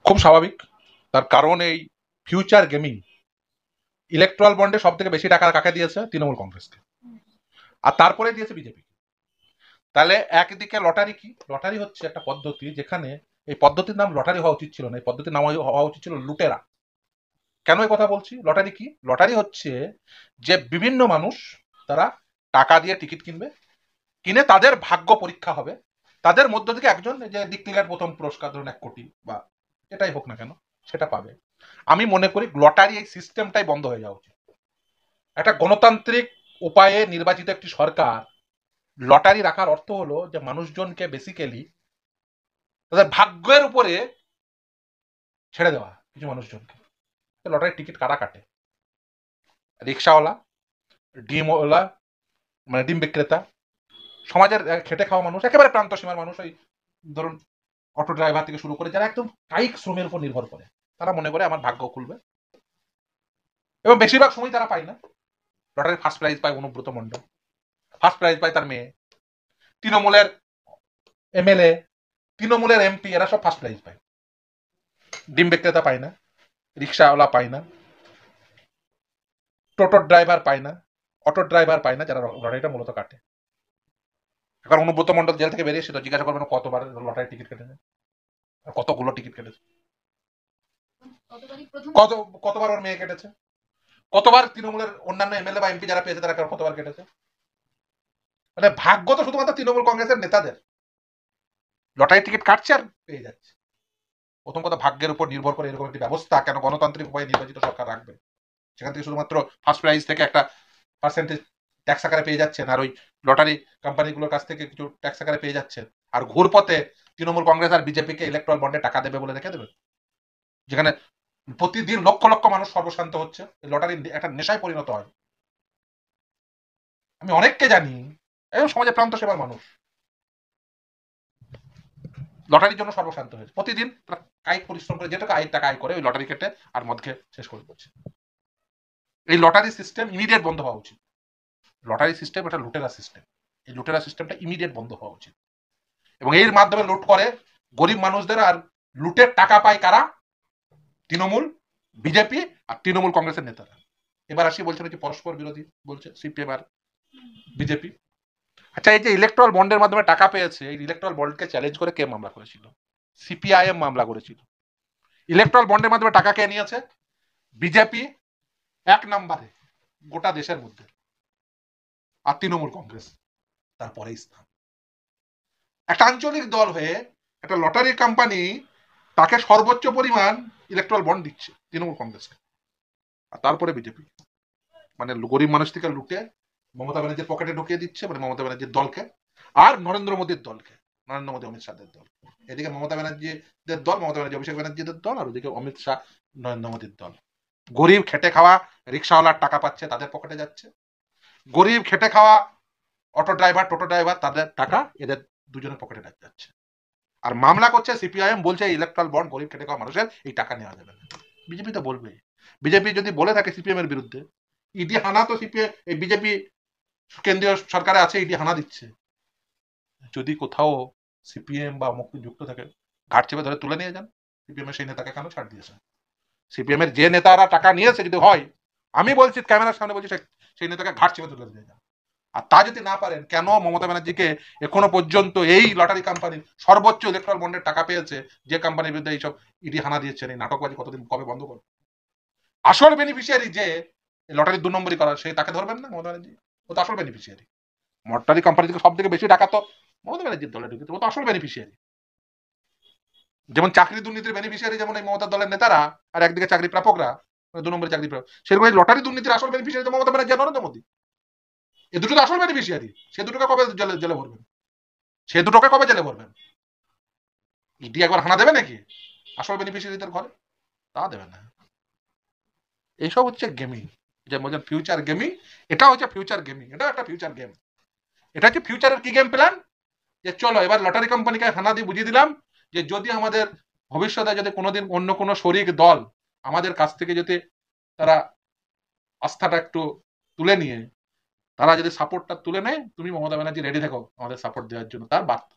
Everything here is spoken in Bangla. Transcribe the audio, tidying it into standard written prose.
খুব স্বাভাবিক। তার কারণ এই ফিউচার গেমিং ইলেকট্রাল বন্ডে সব থেকে বেশি টাকা কাকে দিয়েছে? তৃণমূল কংগ্রেসকে। আর তারপরে দিয়েছে বিজেপি। তাহলে একদিকে লটারি কি? লটারি হচ্ছে একটা পদ্ধতি যেখানে এই পদ্ধতির নাম লটারি হওয়া উচিত ছিল না, এই পদ্ধতির নাম হওয়া উচিত ছিল লুটেরা। কেন এই কথা বলছি? লটারি কি? লটারি হচ্ছে যে বিভিন্ন মানুষ তারা টাকা দিয়ে টিকিট কিনবে, কিনে তাদের ভাগ্য পরীক্ষা হবে, তাদের মধ্য থেকে একজন যে ডিক্লেয়ার প্রথম পুরস্কার ধরুন 1 কোটি বা এটাই হোক না কেন সেটা পাবে। আমি মনে করি লটারি এই সিস্টেমটাই বন্ধ হয়ে যাওয়া উচিত। একটা গণতান্ত্রিক উপায়ে নির্বাচিত একটি সরকার লটারি রাখার অর্থ হলো যে মানুষজনকে বেসিক্যালি তাদের ভাগ্যের উপরে ছেড়ে দেওয়া। কিছু মানুষজনকে লটারির টিকিট কারা কাটে? রিক্সাওয়ালা, ডিমওয়ালা, মানে ডিম বিক্রেতা, সমাজের খেটে খাওয়া মানুষ, একেবারে প্রান্ত সীমার মানুষ, ওই ধরুন অটো ড্রাইভার থেকে শুরু করে যারা একদম কায়িক শ্রমের উপর নির্ভর করে, তারা মনে করে আমার ভাগ্য খুলবে। এবং বেশিরভাগ সময় তারা পায় না। লটারির ফার্স্ট প্রাইজ পায় অনুব্রত মণ্ডল, ফার্স্ট প্রাইজ পায় তার মেয়ে, তৃণমূলের এমএলএ, তৃণমূলের এমপি, এরা সব ফার্স্ট প্রাইজ পায়। ডিম বিক্রেতা পায় না, রিক্সাওয়ালা পায় না, টোটো ড্রাইভার পায় না, অটো ড্রাইভার পায় না, যারা লটারিটা মূলত কাটে। এখন অনুব্রত মণ্ডল জেল থেকে বেরিয়ে এসে তো জিজ্ঞাসা করবেন কতবার লটারি টিকিট কেটেছে, কতগুলো টিকিট কেটেছে, কত কতবার ওর মেয়ে কেটেছে, কতবার তৃণমূলের অন্যান্য এমএলএ বা এমপি যারা পেয়েছে তারা কতবার কেটেছে। মানে ভাগ্য তো শুধুমাত্র তৃণমূল কংগ্রেসের নেতাদের। লটারি টিকিট কাটছে আর পেয়ে যাচ্ছে। প্রথম কথা, ভাগ্যের উপর নির্ভর করে এরকম একটি ব্যবস্থা কেন গণতান্ত্রিক উপায়ে নির্বাচিত সরকার রাখবে? সেখান থেকে শুধুমাত্র ফার্স্ট প্রাইজ থেকে একটা পার্সেন্টেজ ট্যাক্স আকারে পেয়ে যাচ্ছেন, আর ওই লটারি কোম্পানিগুলোর কাছ থেকে কিছু ট্যাক্স আকারে পেয়ে যাচ্ছেন, আর ঘুরপথে তৃণমূল কংগ্রেস আর বিজেপিকে ইলেকট্রাল বন্ডে টাকা দেবে বলে রেখে দেবে, যেখানে প্রতিদিন লক্ষ লক্ষ মানুষ সর্বশান্ত হচ্ছে, লটারি একটা নেশায় পরিণত হয়। আমি অনেককে জানি, এবং সমাজের প্রান্ত সেবার মানুষ লটারির জন্য সর্বশান্ত হয়েছে। প্রতিদিন কায়িক পরিশ্রম করে যেটুকু আয়ের টাকা আয় করে ওই লটারি কেটে আর মদ খেয়ে শেষ করে দিচ্ছে। এই লটারি সিস্টেম ইমিডিয়েট বন্ধ হওয়া উচিত। লটারি সিস্টেম এটা লুটেরা সিস্টেম, এই লুটেরা সিস্টেমটা ইমিডিয়েট বন্ধ হওয়া উচিত। এবং এর মাধ্যমে লুট করে গরিব মানুষদের, আর লুটের টাকা পায় কারা? তৃণমূল, বিজেপি আর তৃণমূল কংগ্রেসের নেতারা। এবার আসি, বলছেন যে পরস্পর বিরোধী বলছে সিপিএম আর বিজেপি। আচ্ছা, এই যে ইলেকট্রাল বন্ডের মাধ্যমে টাকা পেয়েছে, এই ইলেকট্রাল বন্ডকে চ্যালেঞ্জ করে কে মামলা করেছিল? সিপিআইএম মামলা করেছিল। ইলেকট্রাল বন্ডের মাধ্যমে টাকা কে নিয়েছে? বিজেপি 1 নম্বরে গোটা দেশের মধ্যে, আর তৃণমূল কংগ্রেস তারপরে স্থান। একটা আঞ্চলিক দল হয়ে একটা লটারি কোম্পানি তাকে সর্বোচ্চ পরিমাণ ইলেকট্রাল বন্ড দিচ্ছে তৃণমূল কংগ্রেসকে, আর তারপরে বিজেপি। মানে গরিব মানুষ থেকে লুটে মমতা ব্যানার্জির পকেটে ঢুকিয়ে দিচ্ছে, মানে মমতা ব্যানার্জির দলকে আর নরেন্দ্র মোদীর দলকে, নরেন্দ্র মোদী অমিত শাহের দল। এদিকে মমতা ব্যানার্জিদের দল, মমতা ব্যানার্জি অভিষেক ব্যানার্জিদের দল, আর ওদিকে অমিত শাহ নরেন্দ্র মোদীর দল। গরিব খেটে খাওয়া রিক্সাওয়ালার টাকা পাচ্ছে, তাদের পকেটে যাচ্ছে। গরিব খেটে খাওয়া অটো ড্রাইভার, টোটো ড্রাইভার, তাদের টাকা এদের দুজনের পকেটে যাচ্ছে। আর মামলা করছে সিপিআইএম, বলছে ইলেকট্রাল বন্ড গরিব খেটে খাওয়া মানুষের এই টাকা নেওয়া যাবে না। বিজেপি তো বলবে, বিজেপি যদি বলে থাকে সিপিএম এর বিরুদ্ধে, ইডি হানা তো সিপিএম এই বিজেপি কেন্দ্রীয় সরকারে আছে, ইডি হানা দিচ্ছে। যদি কোথাও সিপিএম বা মুক্তি যুক্ত থাকে, ঘাট চেপে ধরে তুলে নিয়ে যান। সিপিএম এর সেই নেতাকে কেন ছাড় দিয়েছে? সিপিএম এর যে নেতারা টাকা নিয়েছে যদি হয়, আমি বলছি ক্যামেরার সামনে বলছি, সেই নেতাকে ঘাট চেপে তুলে নিয়ে যান। আর তা যদি না পারেন, কেন মমতা ব্যানার্জিকে এখনো পর্যন্ত এই লটারি কোম্পানির সর্বোচ্চ ইলেকট্রাল বন্ডের টাকা পেয়েছে যে কোম্পানির বিরুদ্ধে এইসব ইডি হানা দিয়েছেন, এই নাটকবাজি কতদিন কবে বন্ধ করবে? আসল বেনিফিশিয়ারি যে লটারির 2 নম্বরই করার, সেই তাকে ধরবেন না মমতা ব্যানার্জি? ও তো আসল বেনিফিশিয়ারি। লটারি কোম্পানি থেকে সব থেকে বেশি টাকা তো মমতা ব্যানার্জির দলে ঢুকেছে, ও তো আসল বেনিফিশিয়ারি। যেমন চাকরি দুর্নীতির বেনিফিশিয়ারি যেমন এই মমতা দলের নেতারা, আর একদিকে চাকরি প্রাপকরা, 2 নম্বরের চাকরি প্রাপক, সেরকম এই লটারি দুর্নীতির আসল বেনিফিশিয়ারি তো মমতা ব্যানার্জি, নরেন্দ্র মোদী। এ দুটো তো আসল বেনিফিশিয়ারি। সে দুটোকে কবে জেলে ভরবেন? সে দুটোকে কবে জেলে ভরবেন? ইডি একবার হানা দেবে নাকি আসল বেনিফিশিয়ারিদের ঘরে? তা দেবে না। এইসব হচ্ছে গেমিং, যে বলছেন ফিউচার গেমিং। এটা হচ্ছে ফিউচার গেমিং, এটা একটা ফিউচার গেম। এটা হচ্ছে ফিউচারের কি গেম প্ল্যান? যে চলো এবার লটারি কোম্পানিকে হানা দিয়ে বুঝিয়ে দিলাম যে যদি আমাদের ভবিষ্যতে যদি কোনোদিন অন্য কোনো শরিক দল আমাদের কাছ থেকে যদি তারা আস্থাটা একটু তুলে নিয়ে, তারা যদি সাপোর্টটা তুলে নেয়, তুমি মমতা ব্যানার্জি রেডি থাকো আমাদের সাপোর্ট দেওয়ার জন্য। তার বার্তা